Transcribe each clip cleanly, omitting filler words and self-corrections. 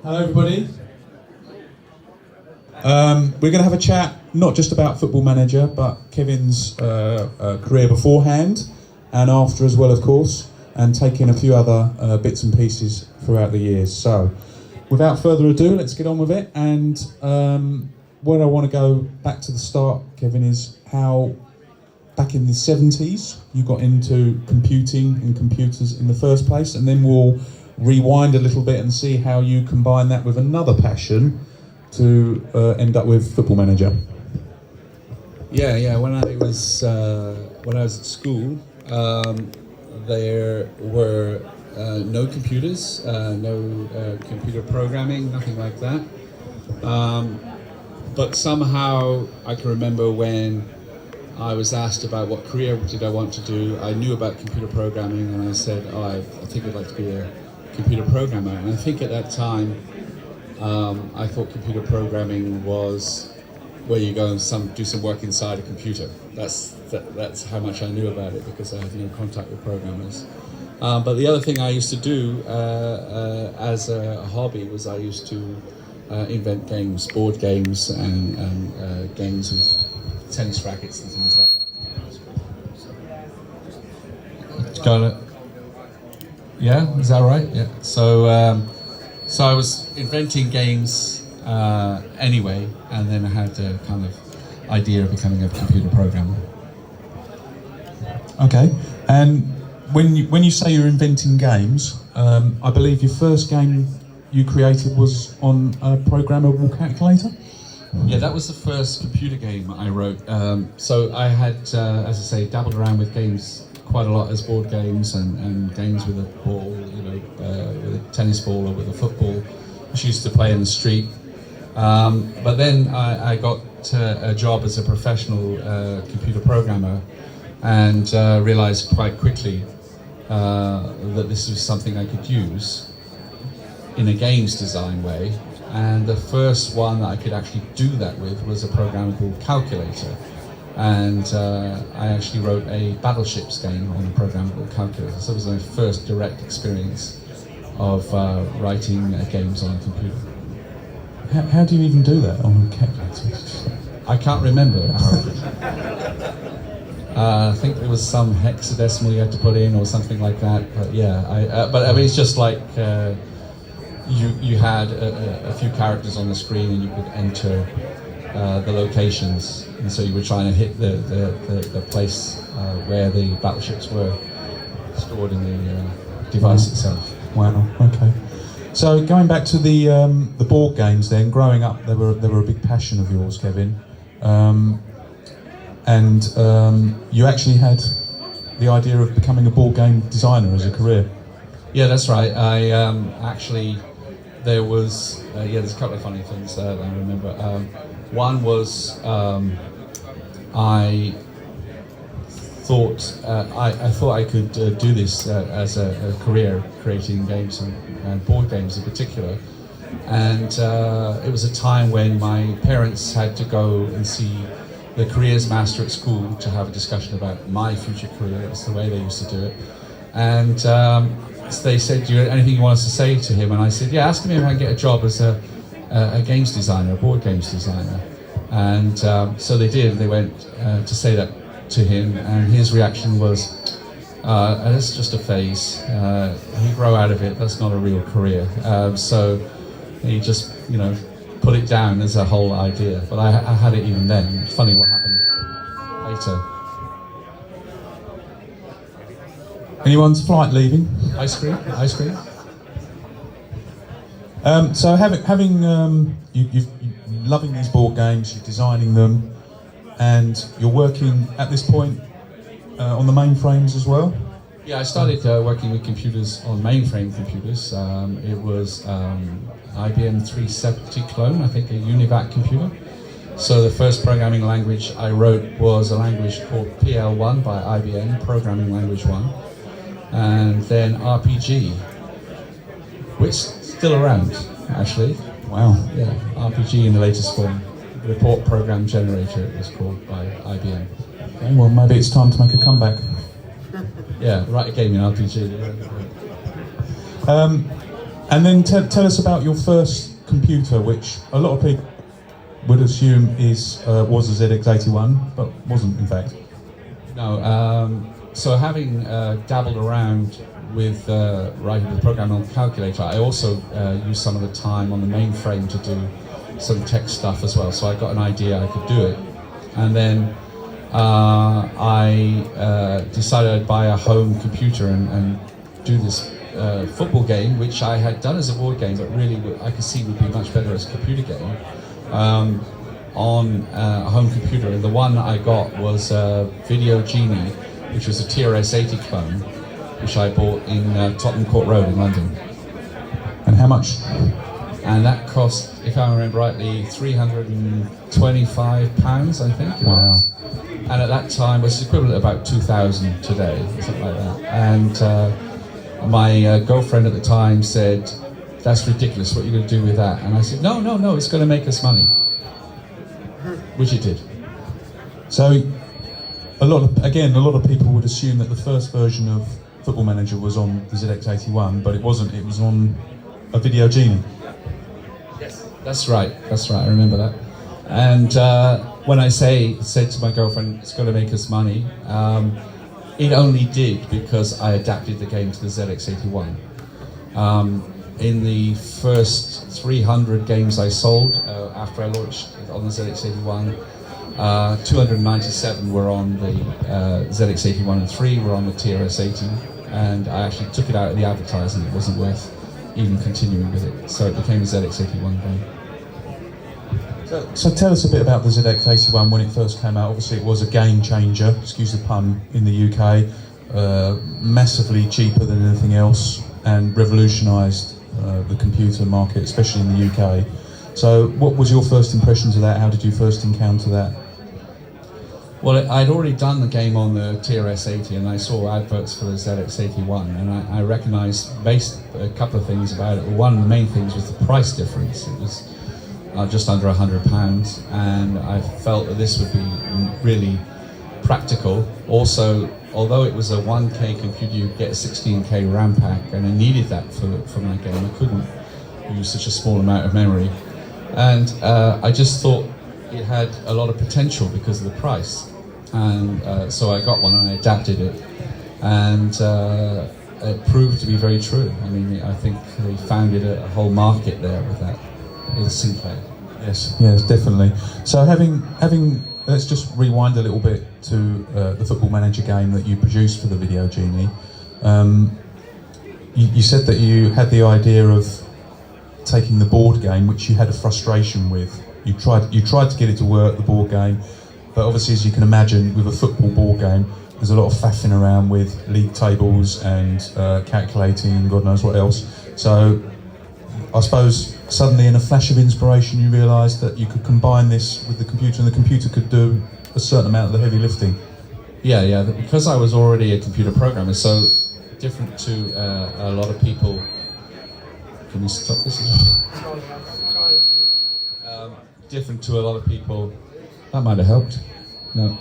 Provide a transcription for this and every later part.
Hello everybody. We're going to have a chat not just about Football Manager, but Kevin's career beforehand and after as well, of course, and taking a few other bits and pieces throughout the years. So, without further ado, let's get on with it. And where I want to go back to the start, Kevin, is how back in the 70s you got into computing and computers in the first place, and then we'll rewind a little bit and see how you combine that with another passion to end up with Football Manager. Yeah. When I was at school, there were no computers, no computer programming, nothing like that. But somehow I can remember when I was asked about what career did I want to do. I knew about computer programming, and I said, I think I'd like to be a computer programmer. And I think at that time, I thought computer programming was where you go and do some work inside a computer. That's how much I knew about it, because I had no contact with programmers. But the other thing I used to do as a hobby was I used to invent games, board games, and games with tennis rackets and things like that. Got it. Yeah, is that right? Yeah. So I was inventing games anyway, and then I had a kind of idea of becoming a computer programmer. Okay, and when you say you're inventing games, I believe your first game you created was on a programmable calculator? Yeah, that was the first computer game I wrote. So I had, as I say, dabbled around with games quite a lot as board games and games with a ball, with a tennis ball or with a football, which I used to play in the street. But then I got a job as a professional computer programmer, and realized quite quickly that this was something I could use in a games design way. And the first one that I could actually do that with was a programmable calculator. And I actually wrote a battleships game on a programmable calculator. So it was my first direct experience of writing games on a computer. How do you even do that on a calculator? I can't remember how I did it. I think there was some hexadecimal you had to put in or something like that. But yeah, but I mean, it's just like you had a few characters on the screen and you could enter the locations, and so you were trying to hit the place where the battleships were stored in the device itself. Wow. Okay. So going back to the board games, then growing up, they were a big passion of yours, Kevin, and you actually had the idea of becoming a board game designer as a career. Yeah, that's right. I actually, there was there's a couple of funny things that I remember. One was I thought I could do this as a career, creating games and board games in particular. And it was a time when my parents had to go and see the careers master at school to have a discussion about my future career. That's the way they used to do it. And so they said, "Do you have anything you want us to say to him?" And I said, "Yeah, ask him if I can get a job as a games designer, a board games designer." And so they did. They went to say that to him, and his reaction was, "It's just a phase. He'll grow out of it. That's not a real career." So he just, put it down as a whole idea. But I had it even then. It's funny what happened later. Anyone's flight leaving? Ice cream. So having you're loving these board games, you're designing them, and you're working at this point on the mainframes as well. Yeah, I started working with computers on mainframe computers. It was IBM 370 clone, I think, a UNIVAC computer. So the first programming language I wrote was a language called PL1 by IBM, Programming Language 1, and then RPG, which is still around, actually. Wow. Yeah, RPG in the latest form. Report Program Generator, it was called by IBM. Okay, well, maybe it's time to make a comeback. Yeah, write a game in RPG. And then tell us about your first computer, which a lot of people would assume was a ZX81, but wasn't in fact. No, so having dabbled around with writing the program on the calculator, I also used some of the time on the mainframe to do some tech stuff as well. So I got an idea I could do it, and then I decided I'd buy a home computer and do this football game, which I had done as a board game, but really I could see would be much better as a computer game on a home computer. And the one I got was Video Genie, which was a TRS-80 clone, which I bought in Tottenham Court Road in London. And how much? And that cost, if I remember rightly, £325, I think. Wow. And at that time, it was equivalent of about 2,000 today, something like that. And my girlfriend at the time said, "That's ridiculous, what are you going to do with that?" And I said, no, it's going to make us money. Which it did. So, a lot of people would assume that the first version of Football Manager was on the ZX81, but it wasn't, it was on a Video Genie. Yes. That's right, I remember that. And when I said to my girlfriend, it's going to make us money, it only did because I adapted the game to the ZX81. In the first 300 games I sold after I launched on the ZX81, 297 were on the ZX81 and 3 were on the TRS-80, and I actually took it out of the advertising. It wasn't worth even continuing with it, so it became a ZX81 game. So tell us a bit about the ZX81 when it first came out. Obviously it was a game changer, excuse the pun, in the UK, massively cheaper than anything else, and revolutionised the computer market, especially in the UK. So what was your first impressions of that? How did you first encounter that? Well, I'd already done the game on the TRS-80 and I saw adverts for the ZX81, and I recognised a couple of things about it. One of the main things was the price difference. It was just under £100, and I felt that this would be really practical. Also, although it was a 1K computer, you get a 16K RAM pack, and I needed that for my game. I couldn't use such a small amount of memory. And I just thought it had a lot of potential because of the price. And so I got one and I adapted it. And it proved to be very true. I mean, I think they founded a whole market there with that. Is Sinclair. Yes, definitely. So having let's just rewind a little bit to the Football Manager game that you produced for the Video Genie. You said that you had the idea of taking the board game, which you had a frustration with. You tried to get it to work, the board game, but obviously, as you can imagine, with a football board game, there's a lot of faffing around with league tables and calculating and God knows what else. So I suppose suddenly, in a flash of inspiration, you realised that you could combine this with the computer, and the computer could do a certain amount of the heavy lifting. Yeah. Because I was already a computer programmer, so different to a lot of people. Can we stop this? Different to a lot of people. That might have helped. No.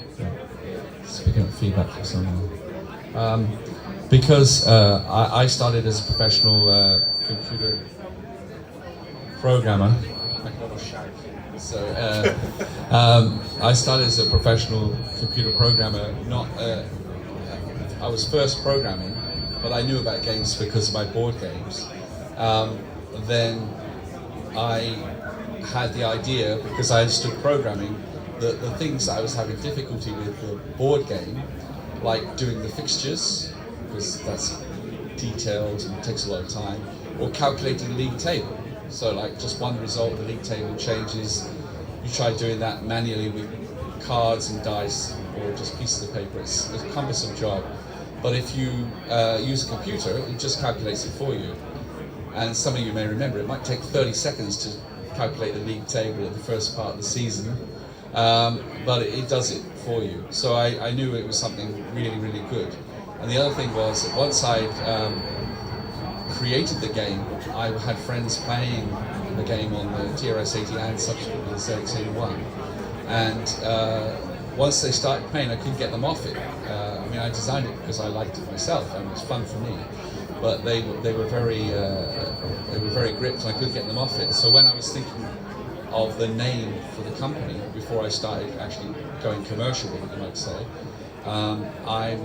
Picking up feedback from someone. Because I started as a professional computer programmer. So I started as a professional computer programmer. I was first programming, but I knew about games because of my board games. Then I had the idea, because I understood programming, that the things that I was having difficulty with the board game, like doing the fixtures, because that's detailed and takes a lot of time, or calculating the league table. So like just one result, the league table changes. You try doing that manually with cards and dice or just pieces of paper. It's a cumbersome job. But if you use a computer, it just calculates it for you. And some of you may remember, it might take 30 seconds to calculate the league table at the first part of the season, but it does it for you. So I knew it was something really, really good. And the other thing was that once I'd created the game, I had friends playing the game on the TRS-80 and subsequently the ZX81. And once they started playing, I couldn't get them off it. I mean, I designed it because I liked it myself and it was fun for me. but they were very gripped, and I couldn't get them off it. So when I was thinking of the name for the company before I started actually going commercial with it, you might say, I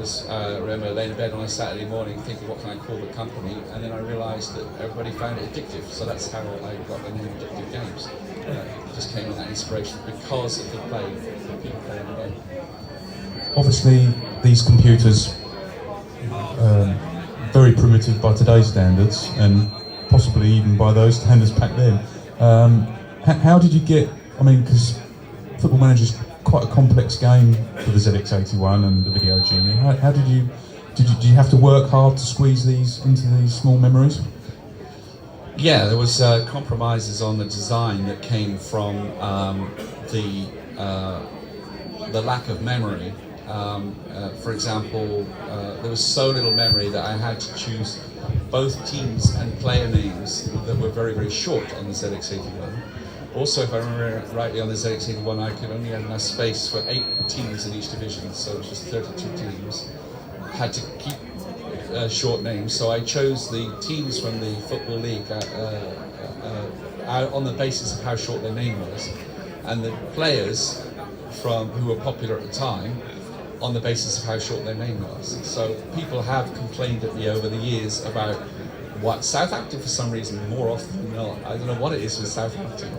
remember laying in bed on a Saturday morning thinking, what can I call the company? And then I realised that everybody found it addictive, so that's how I got the name Addictive Games. It just came on that inspiration because of the play, people playing the game. Obviously, these computers, very primitive by today's standards, and possibly even by those standards back then. How did you get? I mean, because Football Manager's quite a complex game for the ZX81 and the Video Genie. How did you have to work hard to squeeze these into these small memories? Yeah, there was compromises on the design that came from the lack of memory. For example, there was so little memory that I had to choose both teams and player names that were very, very short on the ZX81. Also, if I remember rightly, on the ZX81 I could only have enough space for 8 teams in each division, so it was just 32 teams. Had to keep short names, so I chose the teams from the Football League on the basis of how short their name was, and the players who were popular at the time on the basis of how short their name was. So people have complained at me over the years about what Southampton, for some reason, more often than not, I don't know what it is with Southampton,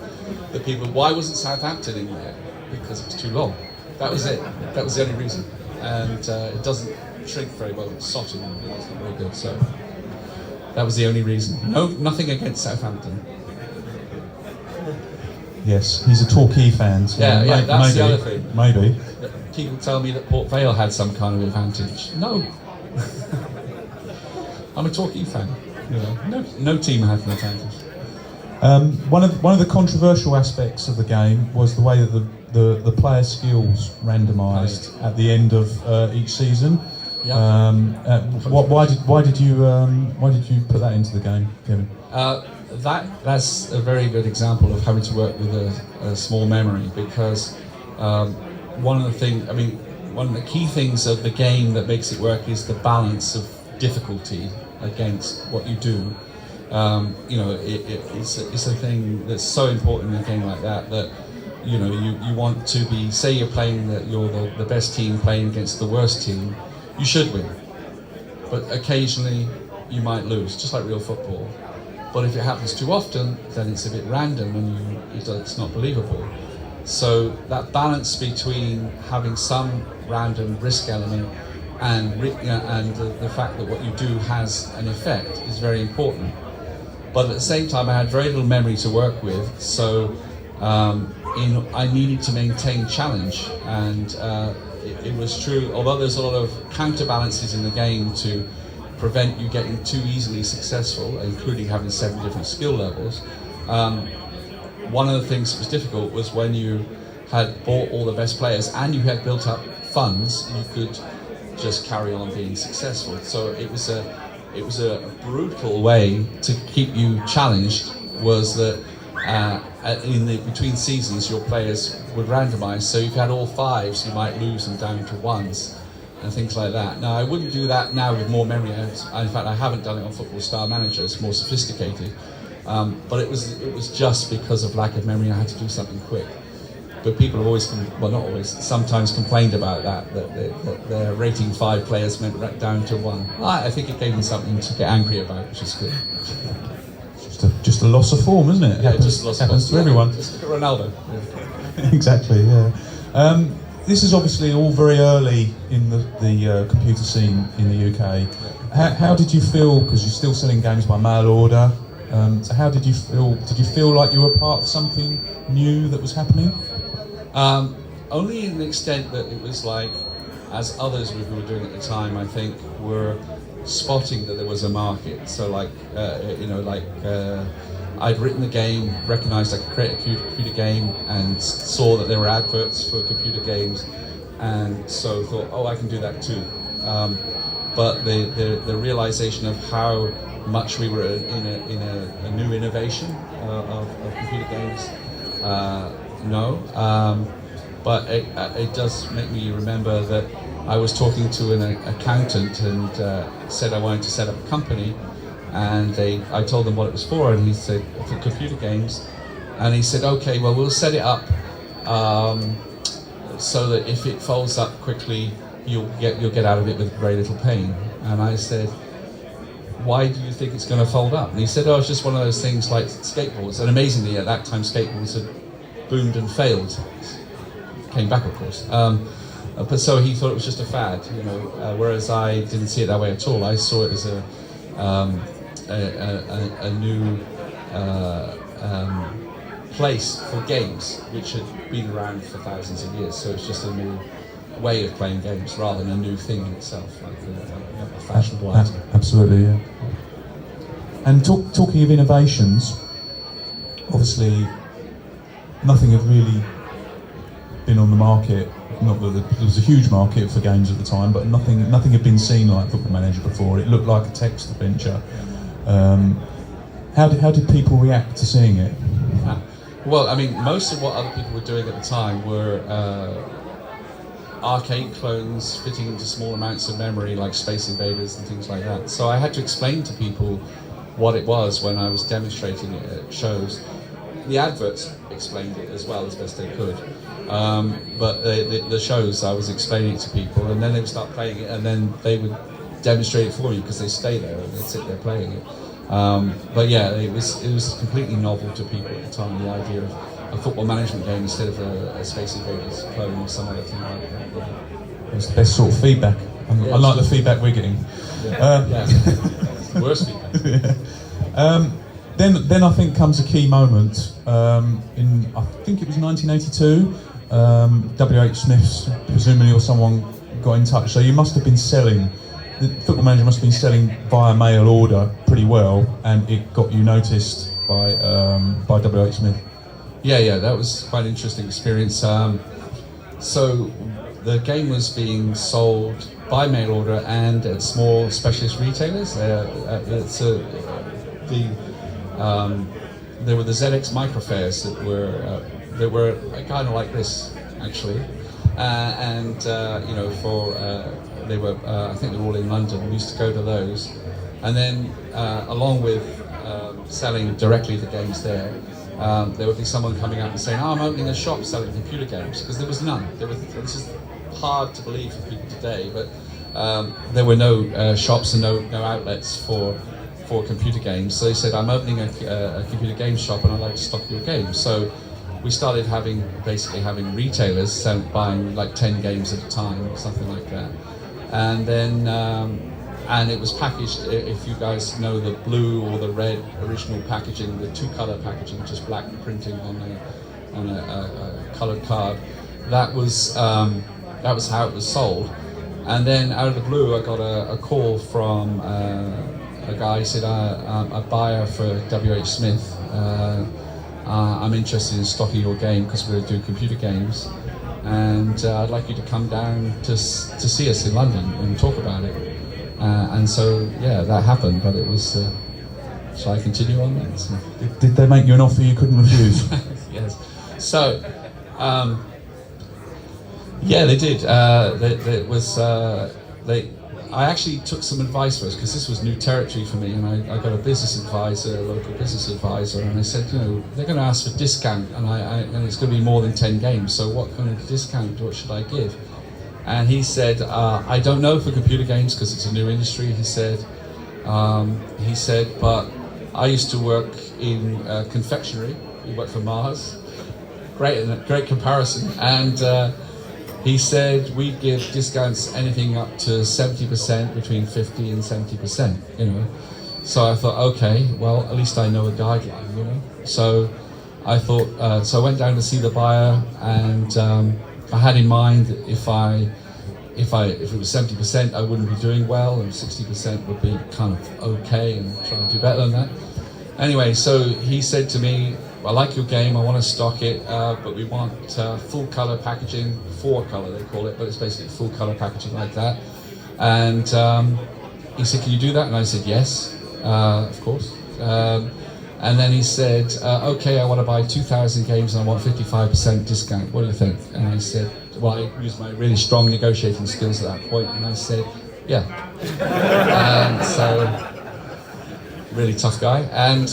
the people, why wasn't Southampton in there? Because it was too long. That was it. That was the only reason. And it doesn't shrink very well. It's soft and it's not very good. So that was the only reason. No, nothing against Southampton. Yes, he's a Torquay fan. So yeah, that's the other thing. Maybe. People tell me that Port Vale had some kind of advantage. No. I'm a Torquay fan. You know, no team had an advantage. One of the controversial aspects of the game was the way that the player skills randomised at the end of each season. Yeah. Why did you put that into the game, Kevin? That's a very good example of having to work with a small memory, because one of the key things of the game that makes it work is the balance of difficulty against what you do. It's a thing that's so important in a game like that you want to be, say you're the best team playing against the worst team, you should win, but occasionally you might lose, just like real football. But if it happens too often, then it's a bit random and it's not believable. So that balance between having some random risk element and the fact that what you do has an effect is very important. But at the same time, I had very little memory to work with, so I needed to maintain challenge. And it was true, although there's a lot of counterbalances in the game to prevent you getting too easily successful, including having 7 different skill levels. One of the things that was difficult was when you had bought all the best players and you had built up funds, you could just carry on being successful. So it was a brutal way to keep you challenged, was that between seasons your players would randomise, so if you had all 5s you might lose them down to 1s and things like that. Now I wouldn't do that now with more memory. In fact, I haven't done it on Football Style Manager, it's more sophisticated. But it was just because of lack of memory I had to do something quick. But people have always, well not always, sometimes complained about that they're rating 5 players meant down to 1. I think it gave them something to get angry about, which is good. Just a loss of form, isn't it? Yeah, just a loss of form. Happens to everyone. Just look at Ronaldo. Yeah. Exactly, yeah. This is obviously all very early in the computer scene in the UK. How did you feel, because you're still selling games by mail order, so how did you feel? Did you feel like you were part of something new that was happening? Only in the extent that it was like, as others who were doing it at the time, I think, were spotting that there was a market. So I'd written the game, recognised I could create a computer game, and saw that there were adverts for computer games, and so thought, oh, I can do that too. But the realisation of how much we were in a new innovation of computer games, no. But it does make me remember that I was talking to an accountant and said I wanted to set up a company, and I told them what it was for, and he said, for computer games, and he said, okay, well, we'll set it up so that if it folds up quickly, you'll get out of it with very little pain. And I said, why do you think it's going to fold up? And he said, oh, it's just one of those things like skateboards. And amazingly, at that time, skateboards had boomed and failed. Came back, of course. But so he thought it was just a fad, you know, whereas I didn't see it that way at all. I saw it as a new place for games, which had been around for thousands of years. So it's just a new way of playing games rather than a new thing in itself, like a fashionable item. Absolutely, yeah. And talking of innovations, obviously nothing had really been on the market. Not that there was a huge market for games at the time, but nothing had been seen like Football Manager before. It looked like a text adventure. How did people react to seeing it? Well, I mean, most of what other people were doing at the time were arcade clones fitting into small amounts of memory, like Space Invaders and things like that. So I had to explain to people what it was when I was demonstrating it at shows. The adverts explained it as well as best they could, but the shows I was explaining it to people, and then they would start playing it, and then they would demonstrate it for me because they stay there and they'd sit there playing it. But yeah, it was completely novel to people at the time, the idea of a football management game instead of a Space Invaders clone or some other thing like that. It was the best sort of feedback. I like the feedback we're getting. Worst feedback. Yeah. Then I think comes a key moment. In I think it was 1982. W.H. Smith's, presumably, or someone got in touch. So you must have been selling. The Football Manager must have been selling via mail order pretty well, and it got you noticed by W.H. Smith. Yeah, that was quite an interesting experience. So the game was being sold by mail order and at small specialist retailers. There were the ZX microfairs that were kind of like this, actually, and you know, they were I think they were all in London. We used to go to those, and then along with selling directly the games there would be someone coming out and saying, "Oh, I'm opening a shop selling computer games," because there was none. This is hard to believe for people today, but there were no shops and no outlets for computer games. So they said, "I'm opening a computer game shop and I'd like to stock your games." So we started basically having retailers buying like 10 games at a time, something like that. And then and it was packaged, if you guys know the blue or the red original packaging, the two-color packaging, just black printing on a colored card. That was how it was sold. And then out of the blue, I got a call from a guy. He said, "I'm a buyer for W.H. Smith. I'm interested in stocking your game because we're doing computer games, and I'd like you to come down to see us in London and talk about it." And so, yeah, that happened, but it was... shall I continue on that? So. Did they make you an offer you couldn't refuse? Yes. So, yeah, they did. I actually took some advice first, because this was new territory for me, and I got a business advisor, a local business advisor, and I said, you know, they're going to ask for discount, and it's going to be more than 10 games, so what kind of discount, what should I give? And he said, I don't know for computer games, because it's a new industry, he said, but I used to work in confectionery. He worked for Mars. Great comparison. And he said we'd give discounts anything up to 70%, between 50 and 70%, you know. So I thought, okay, well, at least I know a guideline, you know. So I thought, so I went down to see the buyer, and I had in mind that if it was 70%, I wouldn't be doing well, and 60% would be kind of okay, and try to do better than that. Anyway, so he said to me, "I like your game, I want to stock it, but we want full color packaging, 4-color they call it, but it's basically full color packaging like that." And he said, "Can you do that?" And I said, "Yes, of course." And then he said, okay, I want to buy 2,000 games and I want 55% discount. What do you think? And I said, well, I used my really strong negotiating skills at that point, and I said, yeah. And so, really tough guy. And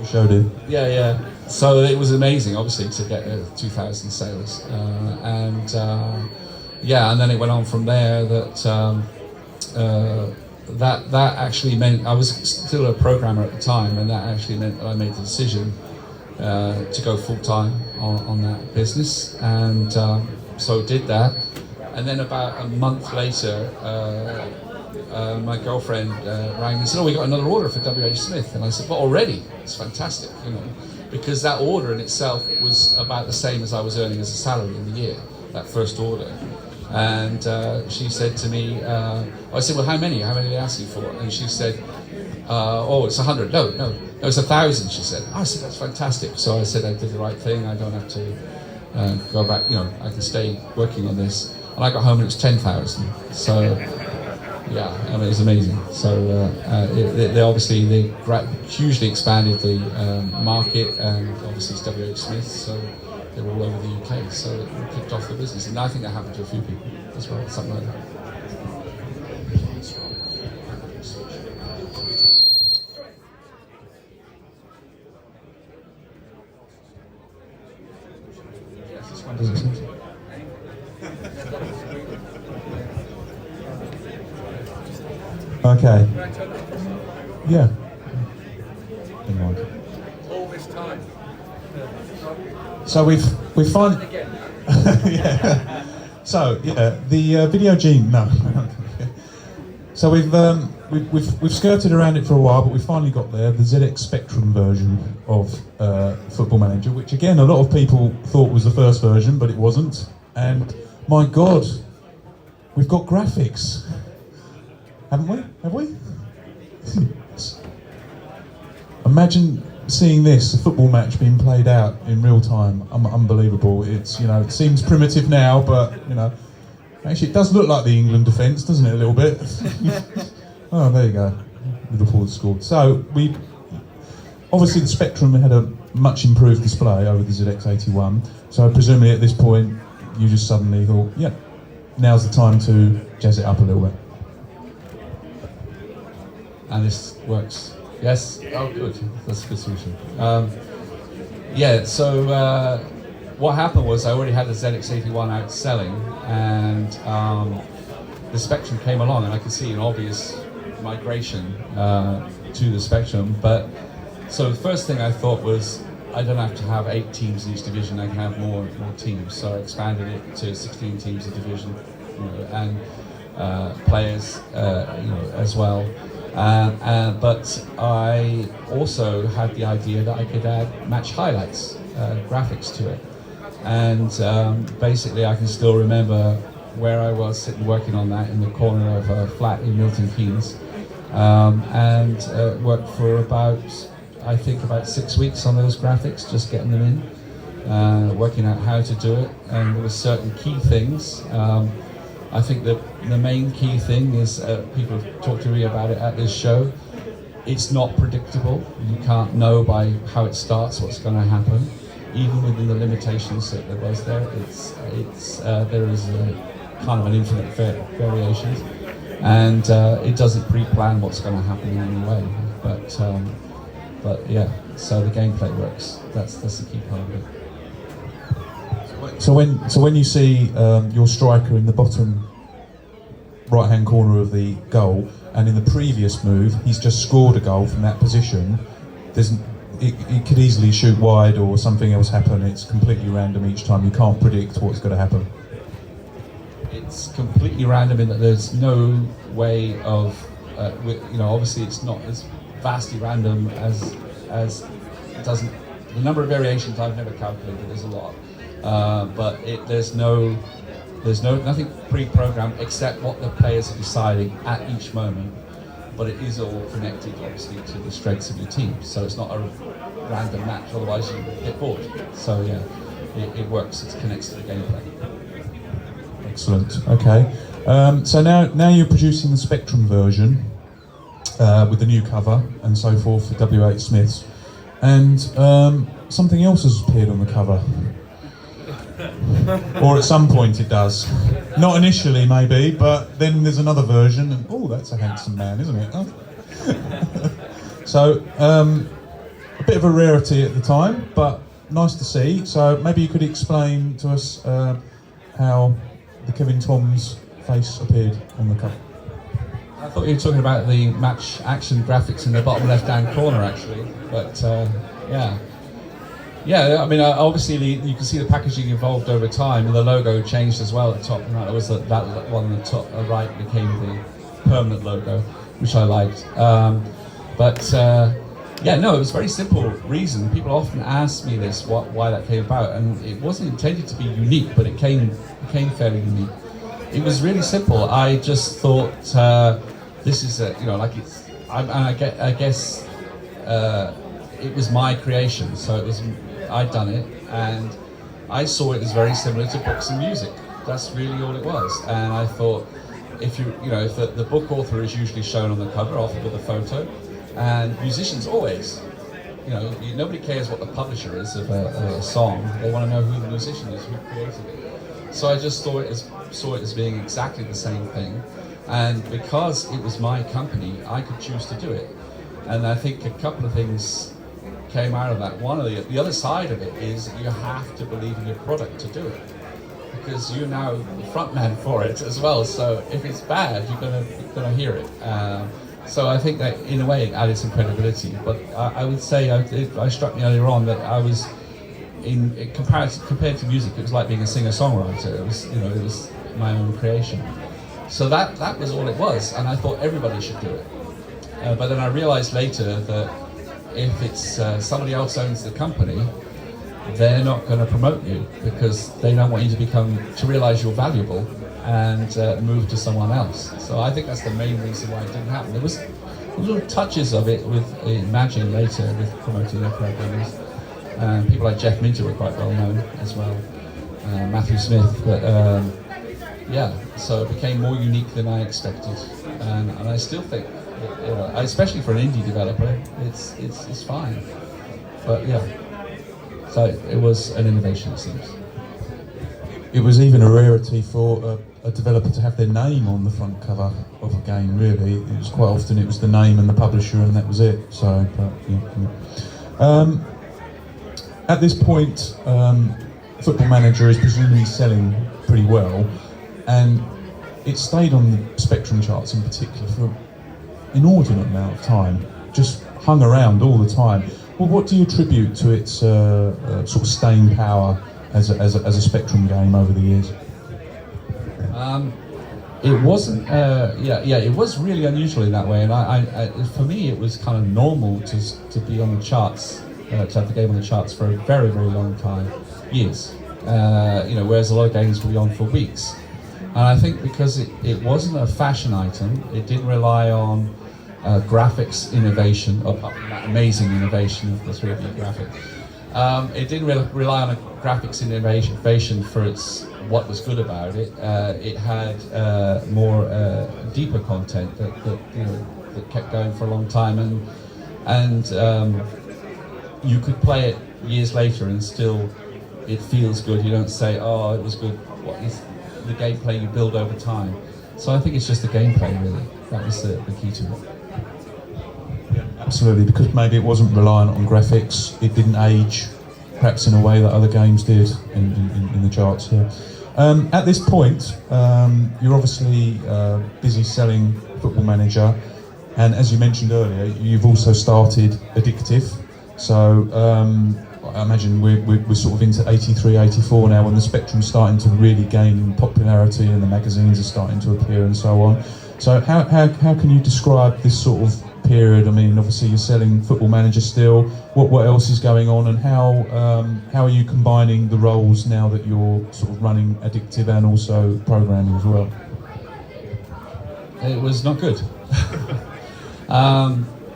You showed him. yeah. So it was amazing, obviously, to get 2,000 sales. And then it went on from there that actually meant I was still a programmer at the time, and that actually meant that I made the decision to go full time on that business, and so did that. And then about a month later, my girlfriend rang and said, "Oh, we got another order for WH Smith," and I said, "Well, already? It's fantastic, because that order in itself was about the same as I was earning as a salary in the year, that first order." And she said to me, I said, "Well, how many are they asking for?" And she said, "Oh, it's 100. No, it's 1,000." She said. I said, "That's fantastic." So I said I did the right thing. I don't have to go back. I can stay working on this. And I got home and it was 10,000. So yeah, I mean, it was amazing. So they hugely expanded the market, and obviously it's WH Smith. So they were all over the UK, so it kicked off the business. And I think that happened to a few people as well, something like that. Yes, this one doesn't seem to. Okay. Yeah. Never mind. All this time. So we've finally. Yeah. So yeah, the video gene. No. So we've skirted around it for a while, but we finally got there. The ZX Spectrum version of Football Manager, which again a lot of people thought was the first version, but it wasn't. And my God, we've got graphics, haven't we? Have we? Imagine seeing this, a football match being played out in real time. Unbelievable. It's, it seems primitive now, but, actually it does look like the England defence, doesn't it, a little bit? Oh, there you go. Liverpool scored. So, obviously the Spectrum had a much improved display over the ZX81, so presumably at this point, you just suddenly thought, yeah, now's the time to jazz it up a little bit. And this works. Yes? Oh, good. That's a good solution. So what happened was I already had the ZX81 out selling, and the Spectrum came along, and I could see an obvious migration to the Spectrum. But so the first thing I thought was, I don't have to have 8 teams in each division, I can have more teams. So I expanded it to 16 teams a division, and players, as well. But I also had the idea that I could add match highlights, graphics to it. And basically I can still remember where I was sitting working on that in the corner of a flat in Milton Keynes, and worked for about 6 weeks on those graphics, just getting them in, working out how to do it. And there were certain key things. I think that the main key thing is, people have talked to me about it at this show, it's not predictable. You can't know by how it starts what's going to happen. Even within the limitations that there was there, there is kind of an infinite variations, and it doesn't pre-plan what's going to happen in any way. But yeah, so the gameplay works. That's the key part of it. So when you see your striker in the bottom right-hand corner of the goal, and in the previous move he's just scored a goal from that position, it could easily shoot wide or something else happen. It's completely random each time. You can't predict what's going to happen. It's completely random in that there's no way of, obviously it's not as vastly random as it doesn't. The number of variations I've never calculated. There's a lot. But there's nothing pre-programmed except what the players are deciding at each moment. But it is all connected, obviously, to the strengths of your team. So it's not a random match, otherwise you get bored. So yeah, it works. It connects to the gameplay. Excellent. Okay. So now you're producing the Spectrum version with the new cover and so forth for WH Smiths. and something else has appeared on the cover. Or at some point it does. Not initially, maybe, but then there's another version, and oh, that's a handsome man, isn't it? Oh. So, a bit of a rarity at the time, but nice to see. So maybe you could explain to us how the Kevin Tom's face appeared on the cover. I thought you were talking about the match action graphics in the bottom left-hand corner, actually. But yeah. Yeah, I mean, obviously you can see the packaging evolved over time, and the logo changed as well at the top. And that was that one on the top right became the permanent logo, which I liked. Yeah, no, it was a very simple reason. People often ask me this, why that came about, and it wasn't intended to be unique, but it became fairly unique. It was really simple. I just thought this is I guess it was my creation, so it was. I'd done it, and I saw it as very similar to books and music. That's really all it was. And I thought, if the book author is usually shown on the cover, often with a photo, and musicians always, nobody cares what the publisher is of a song. They want to know who the musician is, who created it. So I just saw it as being exactly the same thing, and because it was my company, I could choose to do it. And I think a couple of things came out of that. One of the other side of it is that you have to believe in your product to do it, because you're now the front man for it as well. So if it's bad, you're gonna hear it. So I think that in a way it added some credibility. But I would say it struck me earlier on that I was compared to music, it was like being a singer-songwriter. It was my own creation. So that was all it was, and I thought everybody should do it. But then I realized later that if it's somebody else owns the company, they're not going to promote you, because they don't want you to realize you're valuable and move to someone else. So I think that's the main reason why it didn't happen. There was little touches of it with Imagine later, with promoting their programs. People like Jeff Minter were quite well known as well, Matthew Smith, but yeah, so it became more unique than I expected, and I still think, especially for an indie developer, it's fine. But yeah, so it was an innovation, it seems. It was even a rarity for a developer to have their name on the front cover of a game. Really, it was quite often it was the name and the publisher, and that was it. So, but yeah. At this point, Football Manager is presumably selling pretty well, and it stayed on the Spectrum charts in particular for inordinate amount of time, just hung around all the time. Well, what do you attribute to its sort of staying power as a Spectrum game over the years? It wasn't, it was really unusual in that way, and I for me it was kind of normal to be on the charts, to have the game on the charts for a very, very long time, years. Whereas a lot of games would be on for weeks. And I think because it wasn't a fashion item, it didn't rely on graphics innovation, amazing innovation of the 3D graphics. It didn't rely on a graphics innovation for what was good about it. It had more deeper content that kept going for a long time, and you could play it years later and still it feels good. You don't say, oh, it was good. What is the gameplay you build over time? So I think it's just the gameplay, really. That was the key to it. Absolutely, because maybe it wasn't reliant on graphics, it didn't age perhaps in a way that other games did in the charts here. At this point, you're obviously busy selling Football Manager, and as you mentioned earlier, you've also started Addictive. So I imagine we're sort of into 83, 84 now, when the Spectrum's starting to really gain popularity and the magazines are starting to appear and so on. So how can you describe this sort of period? I mean, obviously you're selling Football Manager still. What else is going on, and how are you combining the roles now that you're sort of running Addictive and also programming as well? It was not good.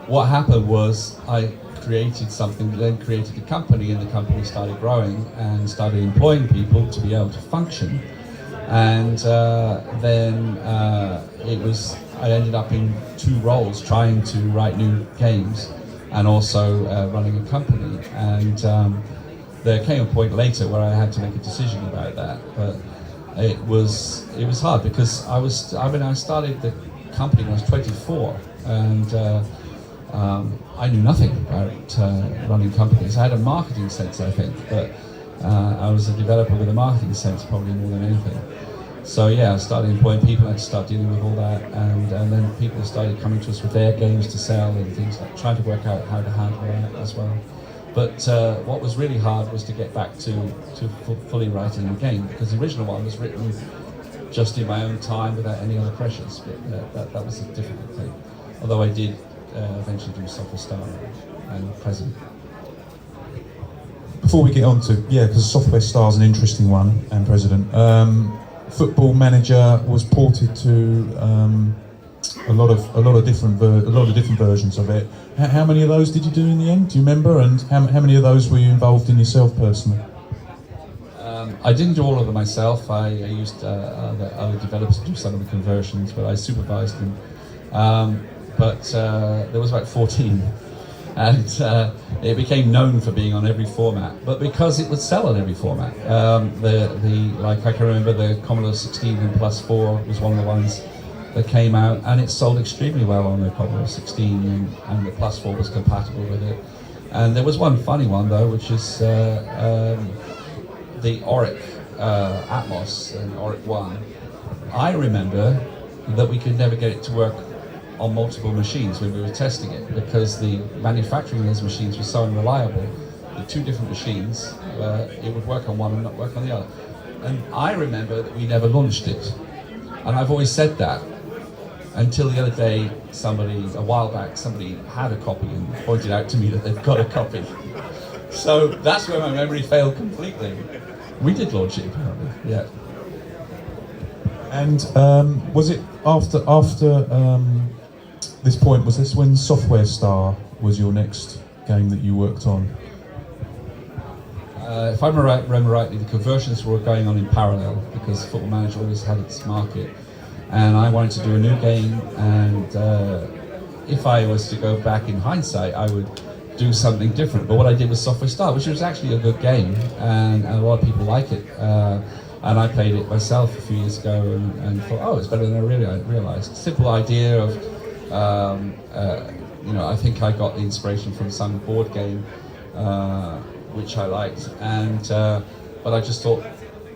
What happened was I created something, then created a company, and the company started growing and started employing people to be able to function. And then I ended up in two roles, trying to write new games and also running a company. And there came a point later where I had to make a decision about that, but it was hard because I started the company when I was 24, and I knew nothing about running companies. I had a marketing sense, I think, but I was a developer with a marketing sense probably more than anything. So yeah, I started employing people, I had to start dealing with all that, and then people started coming to us with their games to sell and things like trying to work out how to handle that as well. But what was really hard was to get back to fully writing a game, because the original one was written just in my own time without any other pressures, but that was a difficult thing. Although I did eventually do Software Star and President. Before we get on to, because Software Star is an interesting one, and President, Football Manager was ported to a lot of different versions of it. How many of those did you do in the end? Do you remember? And how many of those were you involved in yourself personally? I didn't do all of them myself. I used other developers to do some of the conversions, but I supervised them. But there was about 14. And it became known for being on every format, but because it would sell on every format. Like I can remember the Commodore 16 and Plus 4 was one of the ones that came out, and it sold extremely well on the Commodore 16, and the Plus 4 was compatible with it. And there was one funny one though, which is the Auric Atmos and Auric 1. I remember that we could never get it to work on multiple machines when we were testing it, because the manufacturing of those machines was so unreliable. The two different machines, it would work on one and not work on the other. And I remember that we never launched it. And I've always said that, until the other day, a while back, somebody had a copy and pointed out to me that they've got a copy. So that's where my memory failed completely. We did launch it, apparently, yeah. And was it after this point, was this when Software Star was your next game that you worked on? If I remember rightly, the conversions were going on in parallel, because Football Manager always had its market, and I wanted to do a new game, and if I was to go back in hindsight, I would do something different. But what I did was Software Star, which was actually a good game, and a lot of people like it. And I played it myself a few years ago and thought, oh, it's better than I realized. Simple idea of, I think I got the inspiration from some board game, which I liked, but I just thought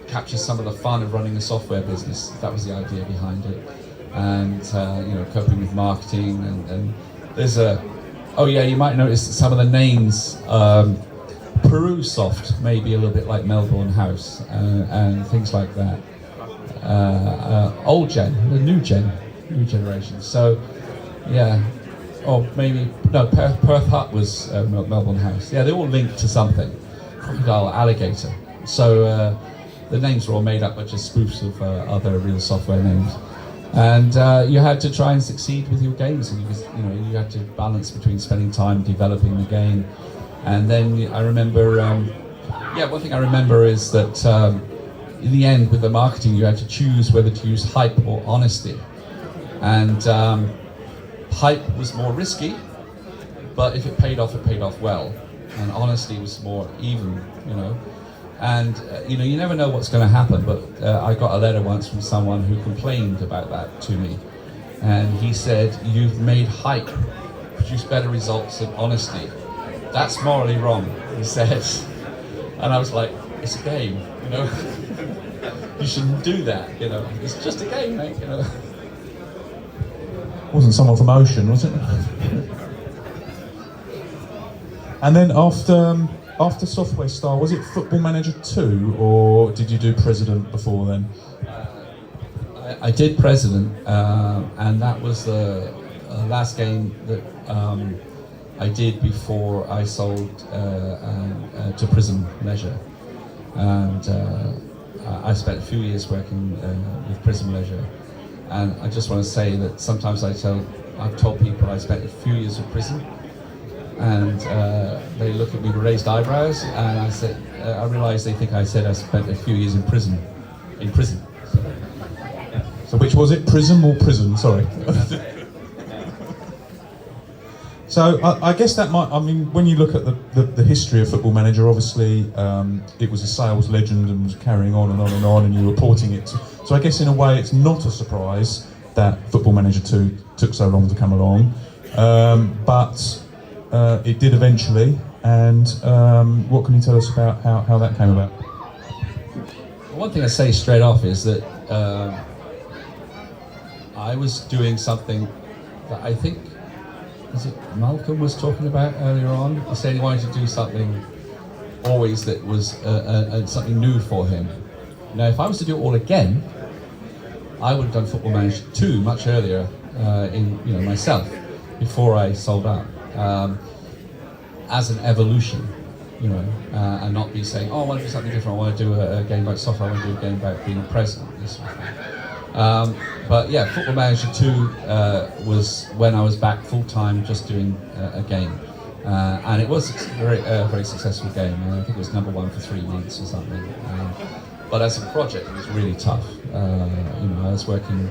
capture some of the fun of running a software business. That was the idea behind it, and coping with marketing and there's you might notice that some of the names. Peru Soft may be a little bit like Melbourne House and things like that. Old gen, the new generation. So, yeah, or maybe no. Perth Hut was Melbourne House. Yeah, they all linked to something. Crocodile, alligator. So the names were all made up, but just spoofs of other real software names. And you had to try and succeed with your games, and you had to balance between spending time developing the game. And then I remember, one thing I remember is that in the end with the marketing you had to choose whether to use hype or honesty. And hype was more risky, but if it paid off well. And honesty was more even, And you never know what's going to happen, but I got a letter once from someone who complained about that to me. And he said, "You've made hype produce better results than honesty. That's morally wrong," he said. And I was like, it's a game, You shouldn't do that, It's just a game, mate, Wasn't someone from Ocean, was it? And then after Software Star, was it Football Manager 2, or did you do President before then? I did President, and that was the last game that I did before I sold to Prism Leisure, and I spent a few years working with Prism Leisure, and I just want to say that sometimes I've told people I spent a few years with Prism, and they look at me with raised eyebrows, and I said, I realise they think I said I spent a few years in prison. So which was it, Prism or Prison? Sorry. So I guess that might, I mean, when you look at the history of Football Manager, obviously it was a sales legend and was carrying on and on and on, and you're reporting it. So I guess in a way it's not a surprise that Football Manager 2 took so long to come along, but it did eventually. And what can you tell us about how that came about? One thing I say straight off is that I was doing something that I think, was it Malcolm was talking about earlier on? He said he wanted to do something always that was something new for him. Now, if I was to do it all again, I would have done Football Manager 2 much earlier myself, before I sold out, as an evolution, and not be saying, oh, I want to do something different, I want to do a game about soccer, I want to do a game about being a president, this sort of thing. But yeah, Football Manager 2 was when I was back full-time just doing a game. And it was a very successful game. I think it was #1 for 3 months or something. But as a project, it was really tough. I was working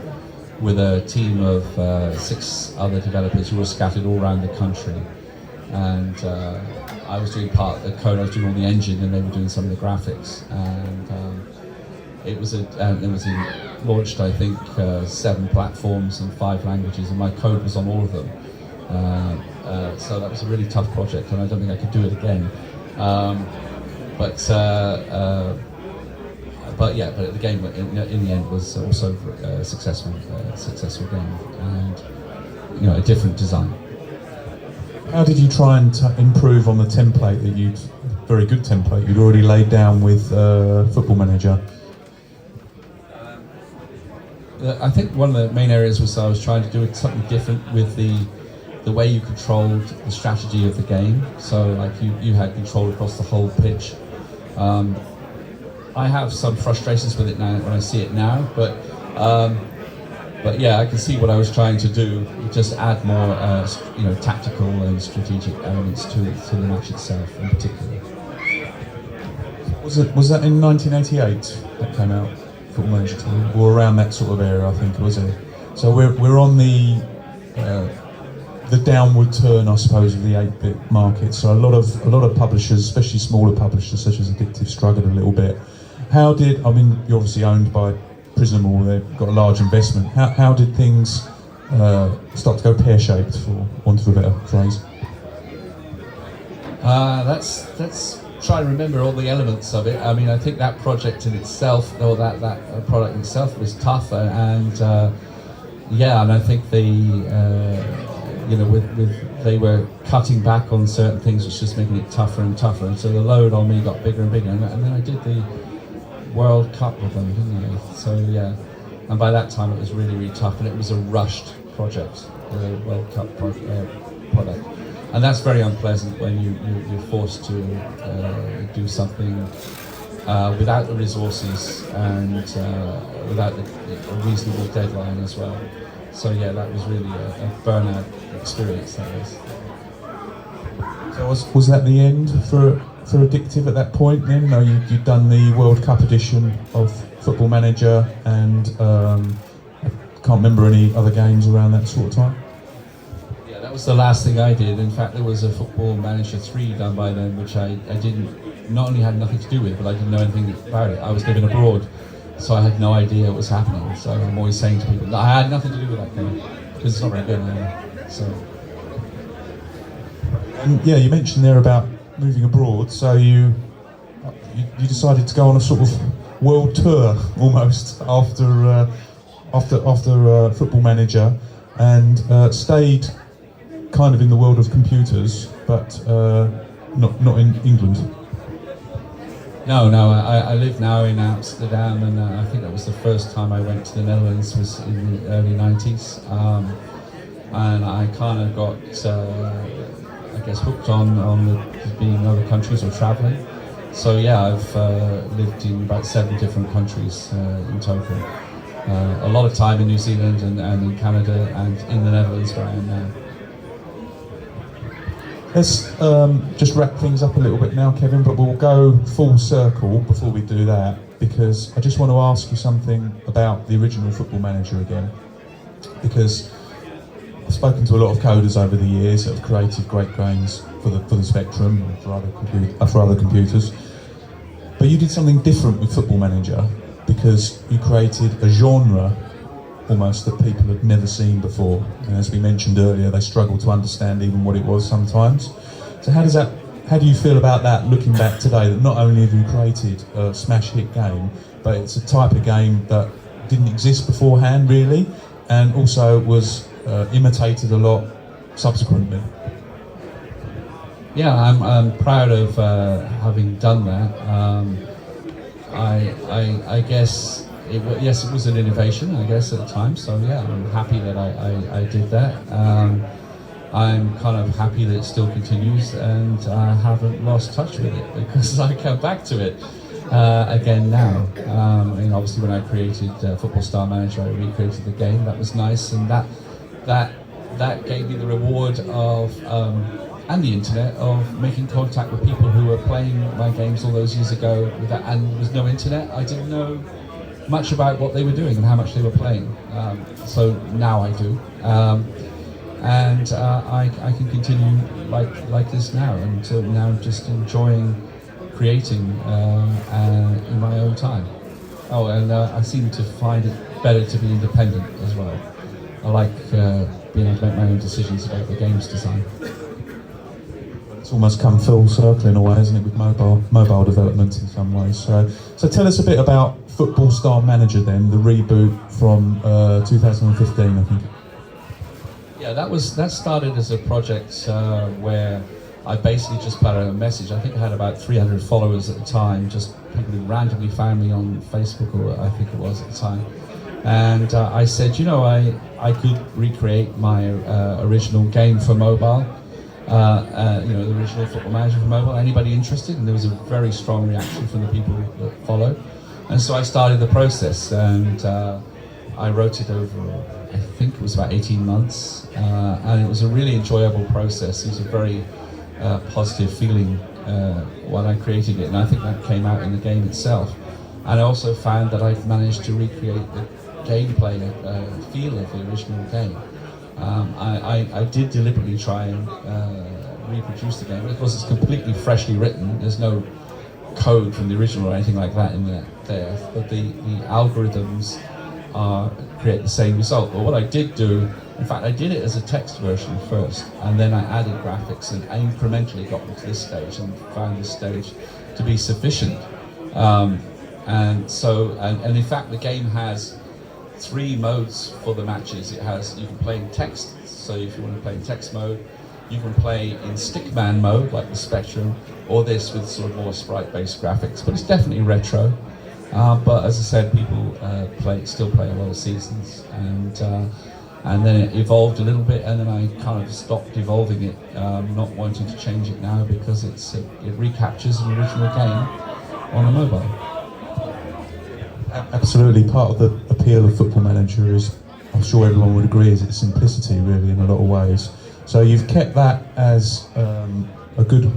with a team of 6 other developers who were scattered all around the country. And I was doing part of the code, I was doing all the engine, and they were doing some of the graphics. And it was launched, I think, 7 platforms and 5 languages, and my code was on all of them. So that was a really tough project, and I don't think I could do it again. But the game in the end was also a successful game, and a different design. How did you try and improve on the template that very good template you'd already laid down with Football Manager? I think one of the main areas was I was trying to do something different with the way you controlled the strategy of the game. So like you had control across the whole pitch. I have some frustrations with it now when I see it now, but yeah, I can see what I was trying to do. Just add more, tactical and strategic elements to the match itself, in particular. Was that in 1988 that came out, Football Manager 2, or around that sort of era? I think, was it? So we're on the downward turn, I suppose, of the 8-bit market. So a lot of publishers, especially smaller publishers such as Addictive, struggled a little bit. You're obviously owned by Prism, or they've got a large investment. How did things start to go pear-shaped, for want of a better phrase? Let's try to remember all the elements of it. I mean, I think that project in itself, or that product itself, was tough, and I think they were cutting back on certain things, which was making it tougher and tougher, and so the load on me got bigger and bigger, and then I did the World Cup with them, didn't I? So yeah, and by that time it was really, really tough, and it was a rushed project, the World Cup product, and that's very unpleasant when you're forced to do something without the resources and without a reasonable deadline as well. So yeah, that was really a burnout experience, that was. So was that the end for Addictive at that point then? No, you'd done the World Cup edition of Football Manager, and I can't remember any other games around that sort of time? Yeah, that was the last thing I did. In fact, there was a Football Manager 3 done by then, which I not only had nothing to do with, but I didn't know anything about it. I was living abroad, so I had no idea what was happening. So I'm always saying to people, I had nothing to do with that game, because it's not very good anymore. So. And yeah, you mentioned there about moving abroad, so you decided to go on a sort of world tour almost after Football Manager, and stayed kind of in the world of computers, but not in England. No, I live now in Amsterdam, and I think that was the first time I went to the Netherlands, was in the early 90s, and I kind of got hooked on being in other countries or traveling. So yeah, I've lived in about 7 different countries in total. A lot of time in New Zealand and in Canada and in the Netherlands, where I am now. Let's just wrap things up a little bit now, Kevin, but we'll go full circle before we do that, because I just want to ask you something about the original Football Manager again, because spoken to a lot of coders over the years that have created great games for the Spectrum and for other computers. But you did something different with Football Manager because you created a genre almost that people had never seen before. And as we mentioned earlier, they struggle to understand even what it was sometimes. So how do you feel about that, looking back today, that not only have you created a smash hit game, but it's a type of game that didn't exist beforehand really, and also was imitated a lot subsequently? Yeah, I'm proud of having done that. I guess yes, it was an innovation, I guess, at the time. So yeah, I'm happy that I did that. I'm kind of happy that it still continues, and I haven't lost touch with it because I come back to it again now. And obviously, when I created Football Star Manager, I recreated the game. That was nice, and that gave me the reward of and the internet of making contact with people who were playing my games all those years ago. And there was no internet. I didn't know much about what they were doing and how much they were playing. So now I do. And I can continue like this now, and now just enjoying creating in my own time. Oh, and I seem to find it better to be independent as well. I like being able to make my own decisions about the game's design. It's almost come full circle in a way, hasn't it, with mobile development in some ways. So tell us a bit about Football Star Manager then, the reboot from 2015, I think. Yeah, that started as a project where I basically just put out a message. I think I had about 300 followers at the time, just people who randomly found me on Facebook, or I think it was at the time. And I said, you know, I could recreate my original game for mobile, you know, the original Football Manager for mobile. Anybody interested? And there was a very strong reaction from the people that followed. And so I started the process, and I wrote it over, I think it was about 18 months, and it was a really enjoyable process. It was a very positive feeling when I created it, and I think that came out in the game itself. And I also found that I've managed to recreate the gameplay feel of the original game. I did deliberately try and reproduce the game. Of course, it's completely freshly written. There's no code from the original or anything like that in there. But the algorithms create the same result. But what I did do, in fact, I did it as a text version first, and then I added graphics and incrementally got to this stage and found this stage to be sufficient. And in fact, the game has 3 modes for the matches. It has, you can play in text, so if you want to play in text mode, you can play in stickman mode, like the Spectrum, or this with sort of more sprite-based graphics. But it's definitely retro. But as I said, people still play a lot of seasons, and then it evolved a little bit, and then I kind of stopped evolving it, not wanting to change it now because it recaptures an original game on a mobile. Absolutely, part of the appeal of Football Manager is, I'm sure everyone would agree, is its simplicity really in a lot of ways. So you've kept that as a good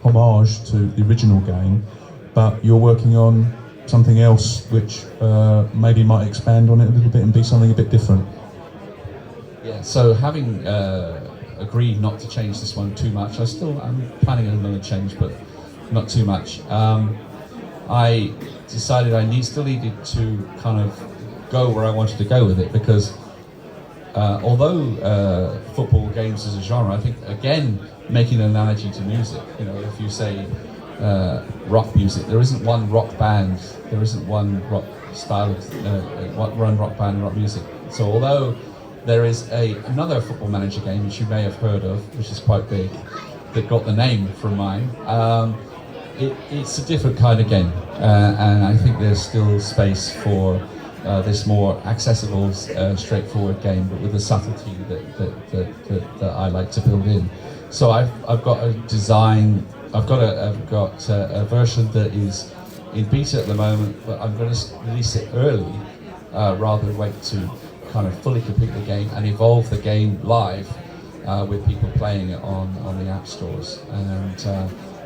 homage to the original game, but you're working on something else which maybe might expand on it a little bit and be something a bit different. Yeah, so having agreed not to change this one too much, I'm planning on another change, but not too much. I decided I still needed to kind of go where I wanted to go with it, because although football games as a genre, I think, again, making an analogy to music, you know, if you say rock music, there isn't one rock band, there isn't one rock style of one rock band and rock music. So although there is another Football Manager game, which you may have heard of, which is quite big, that got the name from mine, it's a different kind of game, and I think there's still space for this more accessible, straightforward game, but with the subtlety that I like to build in. So I've got a design. I've got a version that is in beta at the moment, but I'm going to release it early rather than wait to kind of fully complete the game and evolve the game live with people playing it on the app stores. And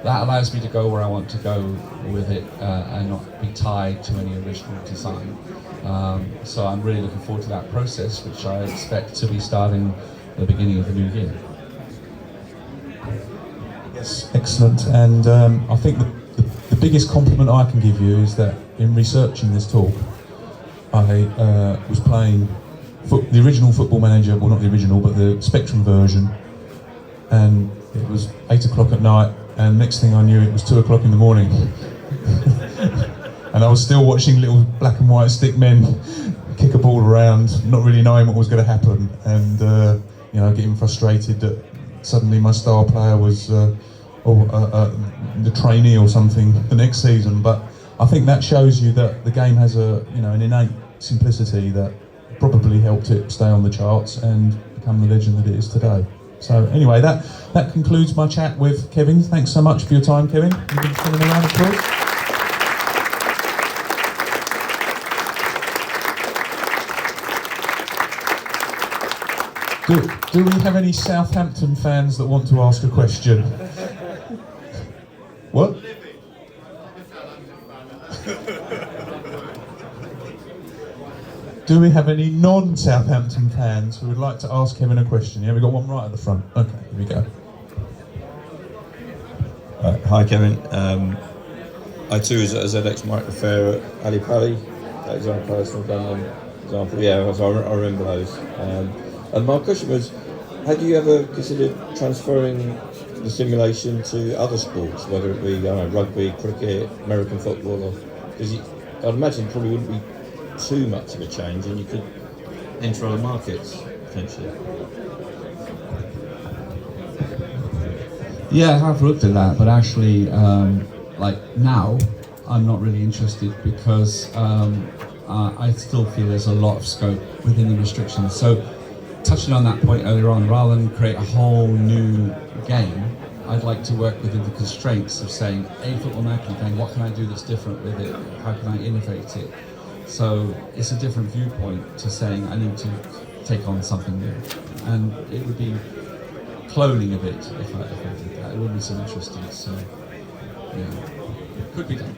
that allows me to go where I want to go with it and not be tied to any original design. So I'm really looking forward to that process, which I expect to be starting the beginning of the new year. Yes, excellent. And I think the biggest compliment I can give you is that in researching this talk, I was playing the original Football Manager, well not the original, but the Spectrum version, and it was 8 o'clock at night, and next thing I knew it was 2 o'clock in the morning. And I was still watching little black and white stick men kick a ball around, not really knowing what was going to happen, and getting frustrated that suddenly my star player was the trainee or something the next season. But I think that shows you that the game has an innate simplicity that probably helped it stay on the charts and become the legend that it is today. So anyway, that concludes my chat with Kevin. Thanks so much for your time, Kevin. You can fill in a round of applause. Do we have any Southampton fans that want to ask a question? What? Do we have any non-Southampton fans who would like to ask Kevin a question? Yeah, we've got one right at the front. Okay, here we go. Hi Kevin. I too, as an ex-microfair at Ali Pali, that is our personal example. Yeah, so I remember those. And my question was, had you ever considered transferring the simulation to other sports, whether it be rugby, cricket, American football? Because I'd imagine it probably wouldn't be too much of a change, and you could enter other markets potentially. Yeah, I have looked at that, but actually, now, I'm not really interested because I still feel there's a lot of scope within the restrictions. So, touching on that point earlier on, rather than create a whole new game, I'd like to work within the constraints of saying, a football marketing thing, what can I do that's different with it? How can I innovate it? So it's a different viewpoint to saying I need to take on something new. And it would be cloning a bit if I did that. It would be so interesting. So, yeah, it could be done.